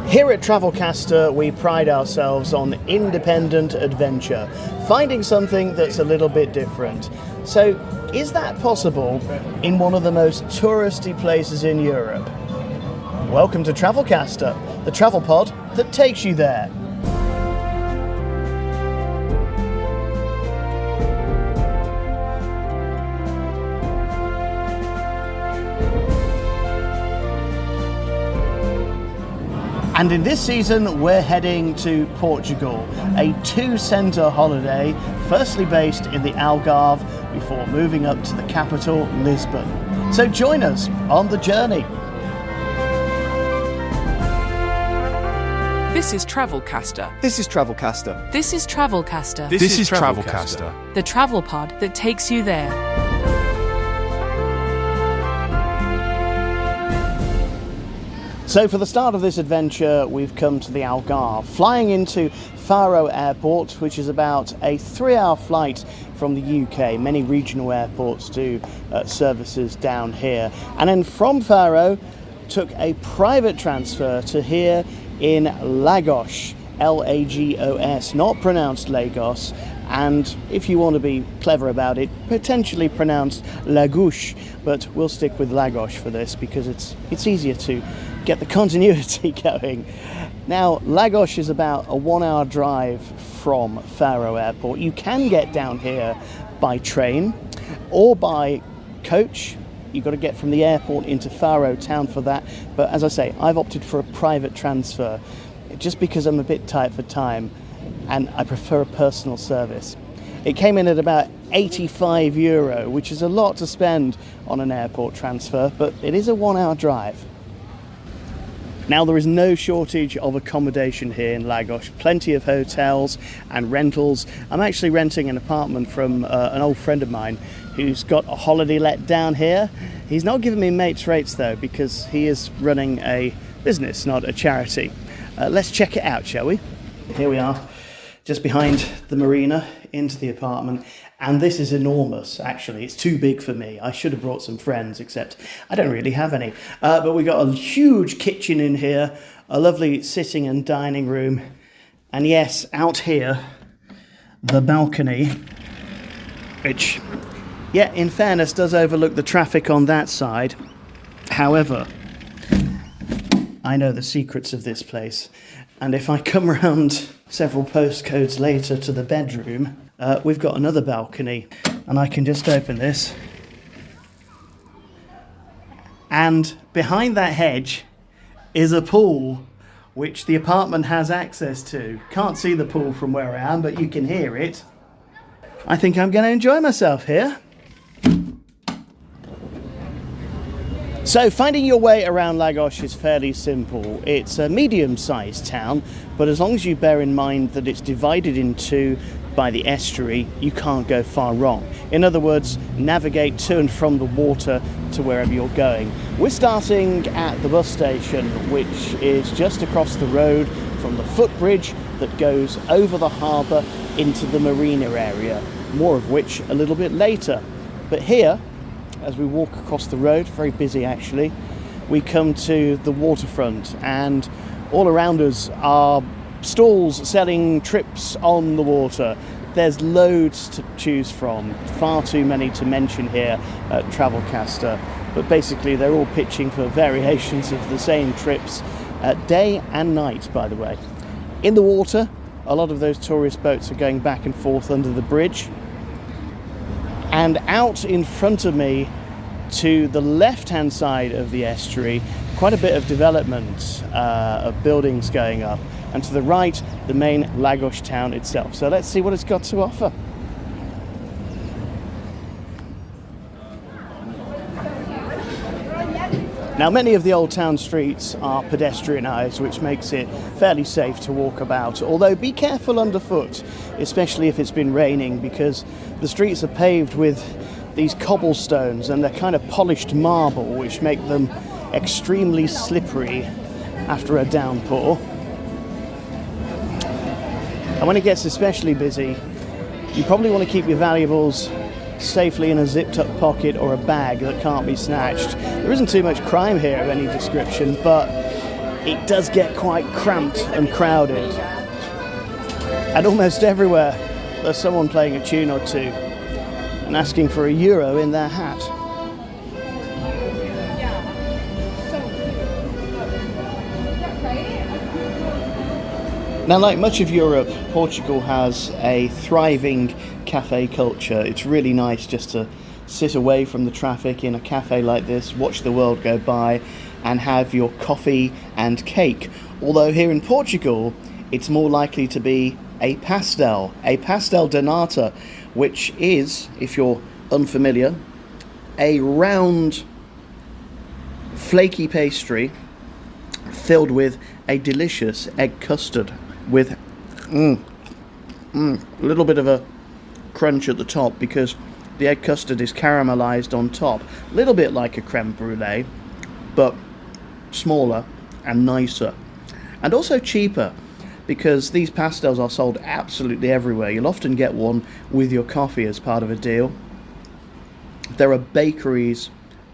Here at Travelcaster, we pride ourselves on independent adventure, finding something that's a little bit different. So, is that possible in one of the most touristy places in Europe? Welcome to Travelcaster, the travel pod that takes you there. And in this season, we're heading to Portugal, a two-centre holiday, firstly based in the Algarve before moving up to the capital, Lisbon. So join us on the journey. This is Travelcaster. This is Travelcaster. This is Travelcaster. This is Travelcaster. The travel pod that takes you there. So for the start of this adventure, we've come to the Algarve, flying into Faro Airport, which is about a 3-hour flight from the UK. Many regional airports do services down here. And then from Faro, took a private transfer to here in Lagos, Lagos, not pronounced Lagos. And if you want to be clever about it, potentially pronounced Lagos, but we'll stick with Lagos for this because it's easier to get the continuity going. Now, Lagos is about a 1-hour drive from Faro Airport. You can get down here by train or by coach. You've got to get from the airport into Faro town for that. But as I say, I've opted for a private transfer just because I'm a bit tight for time and I prefer a personal service. It came in at about €85, which is a lot to spend on an airport transfer, but it is a 1-hour drive. Now, there is no shortage of accommodation here in Lagos, plenty of hotels and rentals. I'm actually renting an apartment from an old friend of mine who's got a holiday let down here. He's not giving me mates rates though, because he is running a business, not a charity. Let's check it out, shall we? Here we are, just behind the marina into the apartment. And this is enormous, actually. It's too big for me. I should have brought some friends, except I don't really have any. But we've got a huge kitchen in here, a lovely sitting and dining room. And yes, out here, the balcony, which, yeah, in fairness, does overlook the traffic on that side. However, I know the secrets of this place. And if I come around several postcodes later to the bedroom, we've got another balcony, and I can just open this. And behind that hedge is a pool, which the apartment has access to. Can't see the pool from where I am, but you can hear it. I think I'm going to enjoy myself here. So finding your way around Lagos is fairly simple. It's a medium-sized town, but as long as you bear in mind that it's divided in two by the estuary, you can't go far wrong. In other words, navigate to and from the water to wherever you're going. We're starting at the bus station, which is just across the road from the footbridge that goes over the harbour into the marina area, more of which a little bit later. But here, as we walk across the road, very busy actually, we come to the waterfront, and all around us are stalls selling trips on the water. There's loads to choose from, far too many to mention here at Travelcaster, but basically they're all pitching for variations of the same trips, day and night, by the way. In the water, a lot of those tourist boats are going back and forth under the bridge. And out in front of me, to the left-hand side of the estuary, quite a bit of development of buildings going up. And to the right, the main Lagos town itself. So let's see what it's got to offer. Now, many of the old town streets are pedestrianised, which makes it fairly safe to walk about. Although be careful underfoot, especially if it's been raining, because the streets are paved with these cobblestones and they're kind of polished marble, which make them extremely slippery after a downpour. And when it gets especially busy, you probably want to keep your valuables safely in a zipped up pocket or a bag that can't be snatched. There isn't too much crime here of any description, but it does get quite cramped and crowded. And almost everywhere there's someone playing a tune or two and asking for €1 in their hat. Now, like much of Europe, Portugal has a thriving cafe culture. It's really nice just to sit away from the traffic in a cafe like this, watch the world go by, and have your coffee and cake. Although here in Portugal, it's more likely to be a pastel de nata, which is, if you're unfamiliar, a round, flaky pastry filled with a delicious egg custard with a little bit of a crunch at the top because the egg custard is caramelized on top. A little bit like a creme brulee, but smaller and nicer. And also cheaper, because these pastels are sold absolutely everywhere. You'll often get one with your coffee as part of a deal. There are bakeries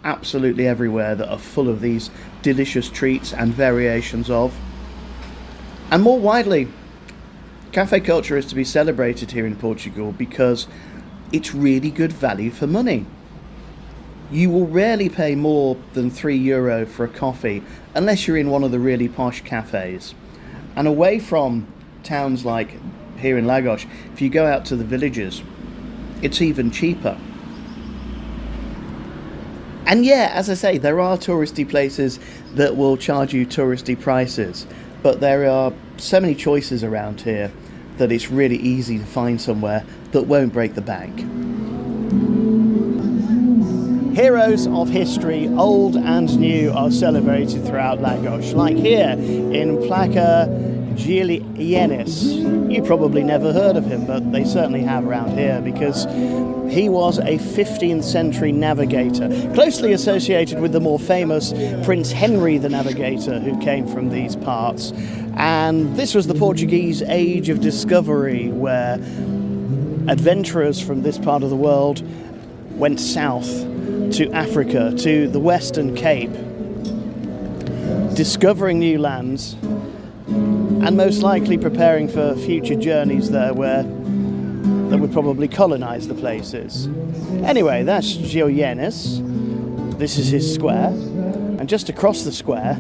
absolutely everywhere that are full of these delicious treats and variations of. And more widely, cafe culture is to be celebrated here in Portugal because it's really good value for money. You will rarely pay more than €3 for a coffee unless you're in one of the really posh cafes. And away from towns like here in Lagos, if you go out to the villages, it's even cheaper. And yeah, as I say, there are touristy places that will charge you touristy prices, but there are so many choices around here that it's really easy to find somewhere that won't break the bank. Heroes of history, old and new, are celebrated throughout Lagos, like here in Placa Gilienes. You probably never heard of him, but they certainly have around here because he was a 15th century navigator, closely associated with the more famous Prince Henry the Navigator, who came from these parts. And this was the Portuguese age of discovery, where adventurers from this part of the world went south to Africa, to the Western Cape, discovering new lands and most likely preparing for future journeys there where they would probably colonize the places. Anyway, that's Gilienes. This is his square, and just across the square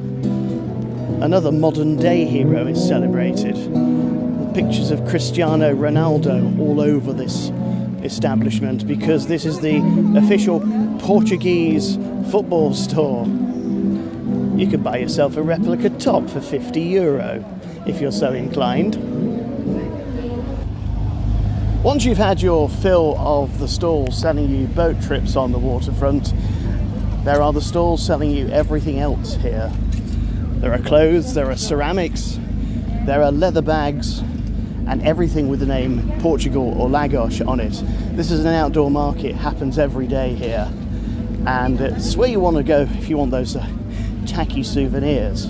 another modern day hero is celebrated. Pictures of Cristiano Ronaldo all over this establishment because this is the official Portuguese football store. You can buy yourself a replica top for €50 if you're so inclined. Once you've had your fill of the stalls selling you boat trips on the waterfront, there are the stalls selling you everything else here. There are clothes, there are ceramics, there are leather bags, and everything with the name Portugal or Lagos on it. This is an outdoor market, happens every day here, and it's where you want to go if you want those tacky souvenirs.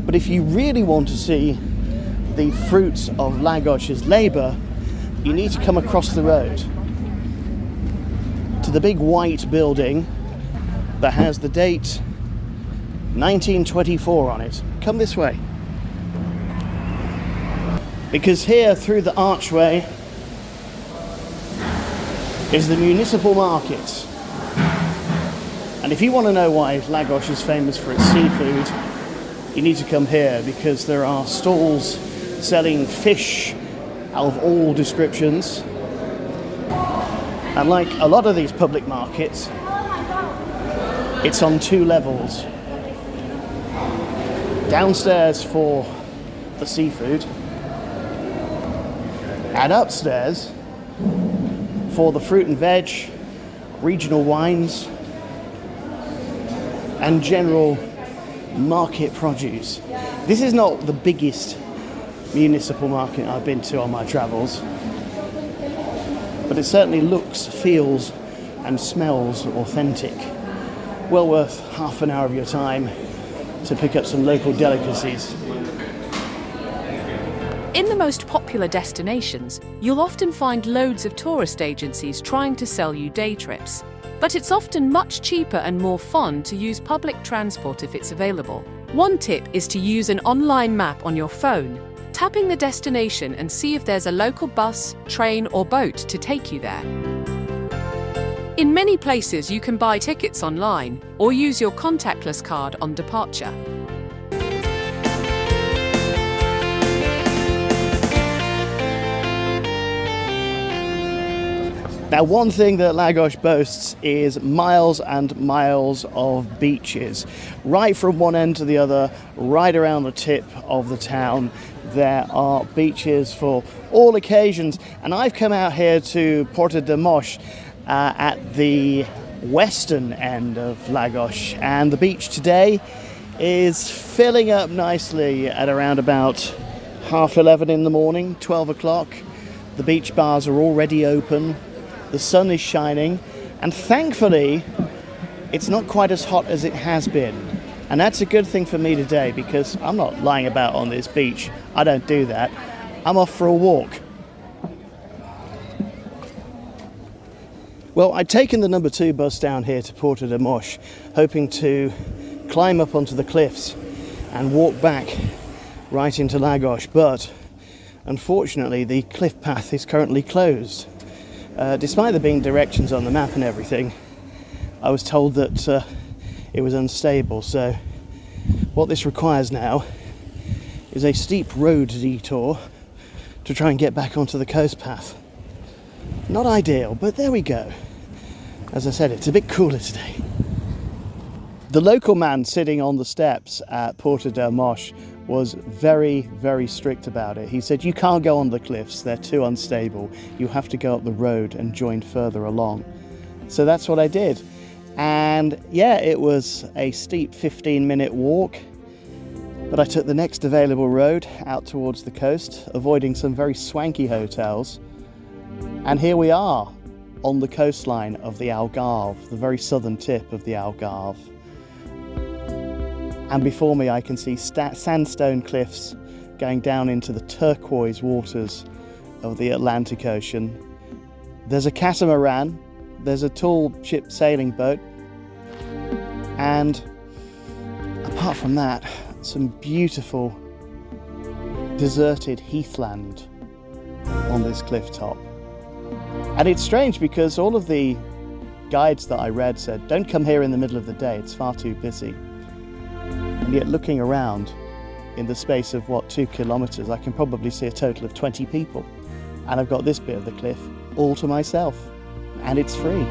But if you really want to see the fruits of Lagos's labour, you need to come across the road to the big white building that has the date 1924 on it. Come this way. Because here, through the archway, is the municipal market. And if you want to know why Lagos is famous for its seafood, you need to come here, because there are stalls selling fish of all descriptions. And like a lot of these public markets, it's on 2 levels. Downstairs for the seafood, and upstairs for the fruit and veg, regional wines, and general market produce. This is not the biggest municipal market I've been to on my travels, but it certainly looks, feels, and smells authentic. Well worth half an hour of your time to pick up some local delicacies. In the most popular destinations, you'll often find loads of tourist agencies trying to sell you day trips. But it's often much cheaper and more fun to use public transport if it's available. One tip is to use an online map on your phone, tapping the destination and see if there's a local bus, train or boat to take you there. In many places you can buy tickets online or use your contactless card on departure. Now, one thing that Lagos boasts is miles and miles of beaches. Right from one end to the other, right around the tip of the town, there are beaches for all occasions. And I've come out here to Porto de Mos at the western end of Lagos. And the beach today is filling up nicely at around about 11:30 in the morning, 12 o'clock. The beach bars are already open. The sun is shining, and thankfully it's not quite as hot as it has been. And that's a good thing for me today, because I'm not lying about on this beach. I don't do that. I'm off for a walk. Well, I'd taken the number 2 bus down here to Porto de Mos, hoping to climb up onto the cliffs and walk back right into Lagos, but unfortunately the cliff path is currently closed. Despite there being directions on the map and everything, I was told that it was unstable. So what this requires now is a steep road detour to try and get back onto the coast path. Not ideal, but there we go. As I said, it's a bit cooler today. The local man sitting on the steps at Porto de Mos was very, very strict about it. He said, you can't go on the cliffs, they're too unstable. You have to go up the road and join further along. So that's what I did. And yeah, it was a steep 15-minute walk, but I took the next available road out towards the coast, avoiding some very swanky hotels. And here we are on the coastline of the Algarve, the very southern tip of the Algarve. And before me I can see sandstone cliffs going down into the turquoise waters of the Atlantic Ocean. There's a catamaran, there's a tall ship sailing boat, and apart from that, some beautiful deserted heathland on this cliff top. And it's strange because all of the guides that I read said, don't come here in the middle of the day, it's far too busy. And yet looking around in the space of 2 kilometres, I can probably see a total of 20 people. And I've got this bit of the cliff all to myself, and it's free.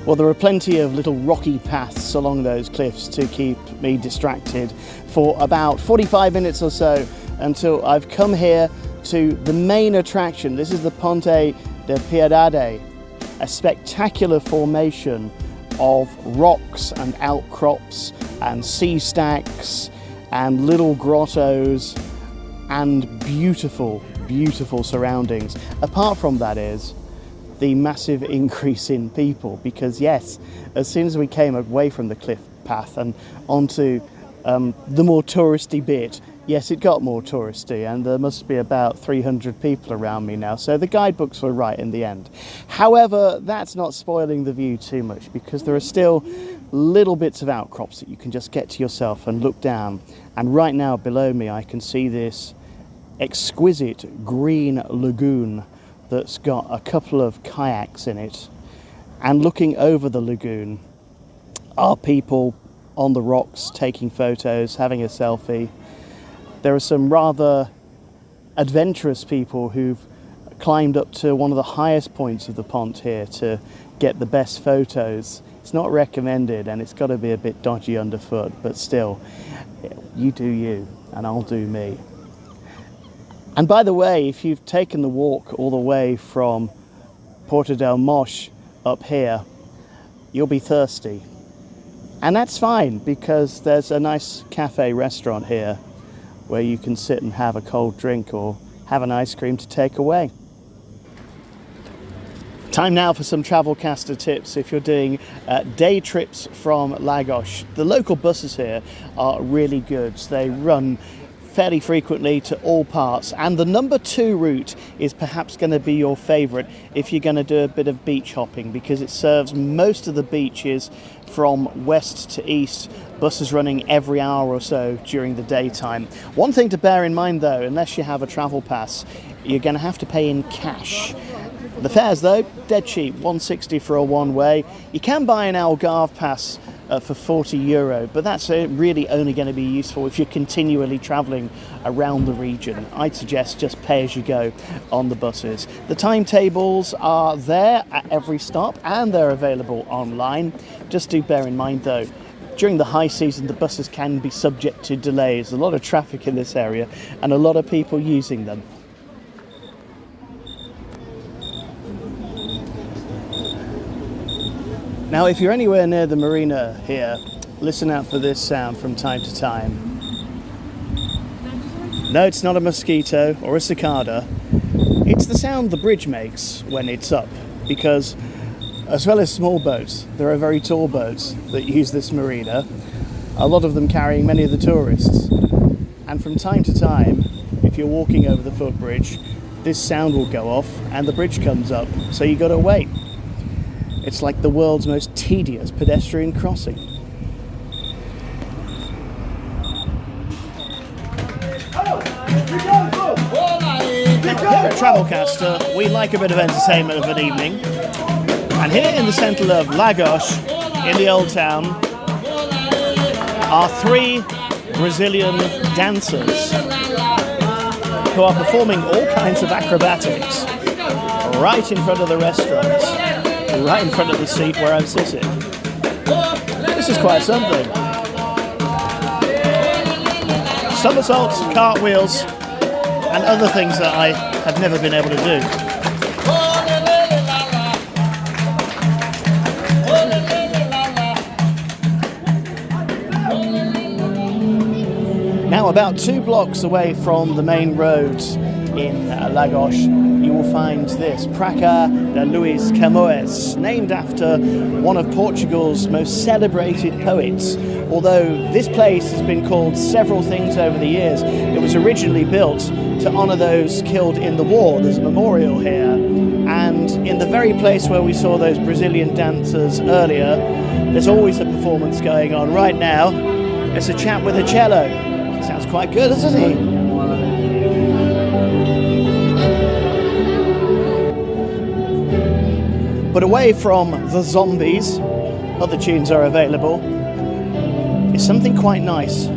Well, there are plenty of little rocky paths along those cliffs to keep me distracted for about 45 minutes or so until I've come here to the main attraction. This is the Ponte de Piedade, a spectacular formation of rocks and outcrops and sea stacks and little grottos and beautiful, beautiful surroundings. Apart from that is the massive increase in people, because yes, as soon as we came away from the cliff path and onto the more touristy bit, yes, it got more touristy, and there must be about 300 people around me now, so the guidebooks were right in the end. However, that's not spoiling the view too much, because there are still little bits of outcrops that you can just get to yourself and look down. And right now below me I can see this exquisite green lagoon that's got a couple of kayaks in it, and looking over the lagoon are people on the rocks taking photos, having a selfie. There are some rather adventurous people who've climbed up to one of the highest points of the pont here to get the best photos. It's not recommended, and it's got to be a bit dodgy underfoot, but still, you do you and I'll do me. And by the way, if you've taken the walk all the way from Porto de Mos up here, you'll be thirsty. And that's fine, because there's a nice cafe restaurant here where you can sit and have a cold drink or have an ice cream to take away. Time now for some Travelcaster tips if you're doing day trips from Lagos. The local buses here are really good. They run fairly frequently to all parts, and the number 2 route is perhaps going to be your favourite if you're going to do a bit of beach hopping, because it serves most of the beaches from west to east, buses running every hour or so during the daytime. One thing to bear in mind though, unless you have a travel pass, you're going to have to pay in cash. The fares though, dead cheap, £1.60 for a one-way. You can buy an Algarve pass for €40, but that's really only going to be useful if you're continually travelling around the region. I'd suggest just pay as you go on the buses. The timetables are there at every stop and they're available online. Just do bear in mind though, during the high season the buses can be subject to delays. A lot of traffic in this area and a lot of people using them. Now, if you're anywhere near the marina here, listen out for this sound from time to time. No, it's not a mosquito or a cicada. It's the sound the bridge makes when it's up, because as well as small boats, there are very tall boats that use this marina, a lot of them carrying many of the tourists. And from time to time, if you're walking over the footbridge, this sound will go off and the bridge comes up, so you got to wait. It's like the world's most tedious pedestrian crossing. Here at Travelcaster, we like a bit of entertainment of an evening. And here in the centre of Lagos, in the old town, are 3 Brazilian dancers who are performing all kinds of acrobatics right in front of the restaurant. Right in front of the seat where I'm sitting. This is quite something. Somersaults, cartwheels, and other things that I have never been able to do. Now, about 2 blocks away from the main roads in Lagos, you will find this, Praça de Luís Camões, named after one of Portugal's most celebrated poets. Although this place has been called several things over the years, it was originally built to honour those killed in the war. There's a memorial here, and in the very place where we saw those Brazilian dancers earlier, there's always a performance going on. Right now, it's a chap with a cello. Sounds quite good, doesn't he? But away from the zombies, other tunes are available. It's something quite nice,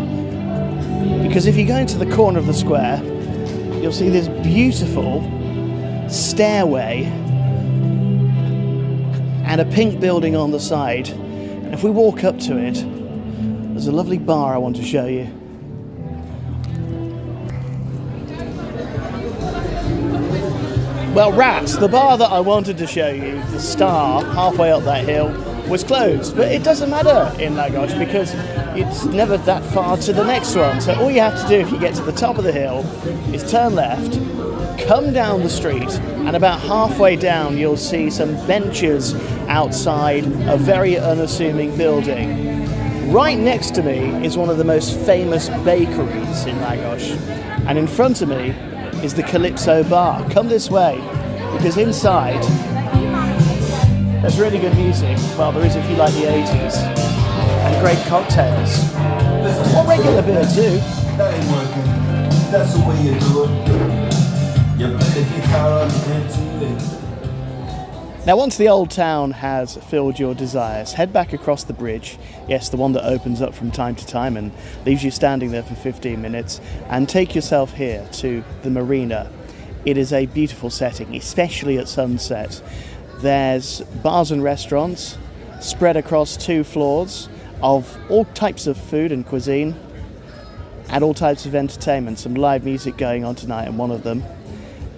because if you go into the corner of the square, you'll see this beautiful stairway and a pink building on the side. And if we walk up to it, there's a lovely bar I want to show you. Well, rats, the bar that I wanted to show you, the Star, halfway up that hill, was closed. But it doesn't matter in Lagos because it's never that far to the next one. So all you have to do if you get to the top of the hill is turn left, come down the street, and about halfway down you'll see some benches outside a very unassuming building. Right next to me is one of the most famous bakeries in Lagos. And in front of me is the Calypso Bar. Come this way, because inside there's really good music. Well, there is if you like the 80s, and great cocktails. Or regular beer too. That ain't working. That's the way you do it. You play the guitar on the empty. Now, once the old town has filled your desires, head back across the bridge, yes, the one that opens up from time to time and leaves you standing there for 15 minutes, and take yourself here to the marina. It is a beautiful setting, especially at sunset. There's bars and restaurants spread across 2 floors of all types of food and cuisine, and all types of entertainment. Some live music going on tonight in one of them,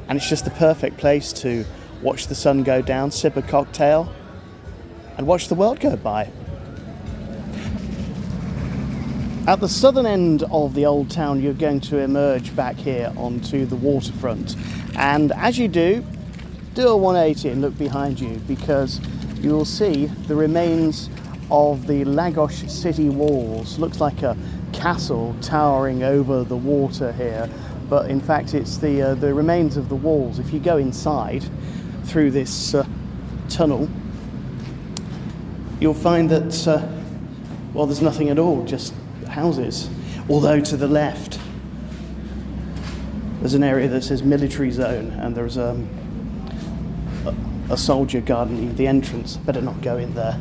and it's just the perfect place to watch the sun go down, sip a cocktail, and watch the world go by. At the southern end of the old town, you're going to emerge back here onto the waterfront. And as you do, do a 180 and look behind you, because you will see the remains of the Lagos city walls. Looks like a castle towering over the water here, but in fact it's the remains of the walls. If you go inside through this tunnel, you'll find that well, there's nothing at all, just houses. Although to the left there's an area that says military zone, and there's a soldier guarding the entrance. Better not go in there.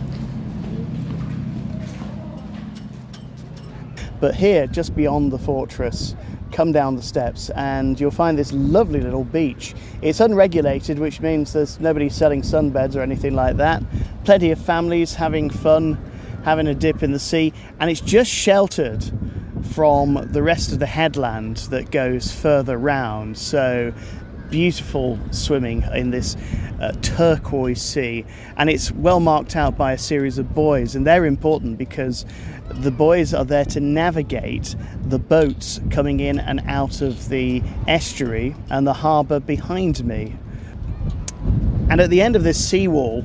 But here, just beyond the fortress, come down the steps and you'll find this lovely little beach. It's unregulated, which means there's nobody selling sunbeds or anything like that. Plenty of families having fun, having a dip in the sea, and it's just sheltered from the rest of the headland that goes further round. So beautiful swimming in this turquoise sea, and it's well marked out by a series of buoys, and they're important because the buoys are there to navigate the boats coming in and out of the estuary and the harbour behind me. And at the end of this seawall,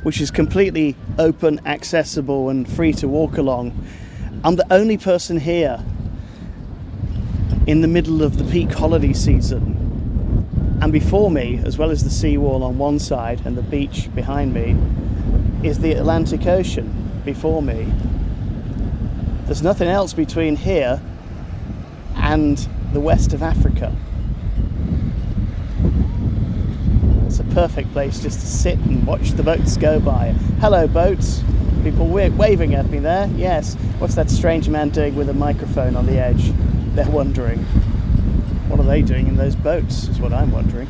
which is completely open, accessible and free to walk along, I'm the only person here in the middle of the peak holiday season. And before me, as well as the seawall on one side and the beach behind me, is the Atlantic Ocean before me. There's nothing else between here and the west of Africa. It's a perfect place just to sit and watch the boats go by. Hello, boats. People waving at me there. Yes. What's that strange man doing with a microphone on the edge? They're wondering. What are they doing in those boats, is what I'm wondering.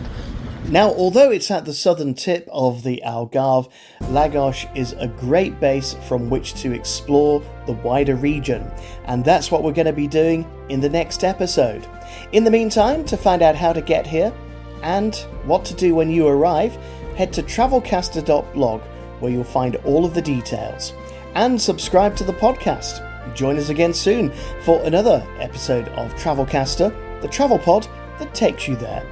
Now, although it's at the southern tip of the Algarve, Lagos is a great base from which to explore the wider region, and that's what we're going to be doing in the next episode. In the meantime, to find out how to get here and what to do when you arrive, head to travelcaster.blog, where you'll find all of the details, and subscribe to the podcast. Join us again soon for another episode of Travelcaster, the travel pod that takes you there.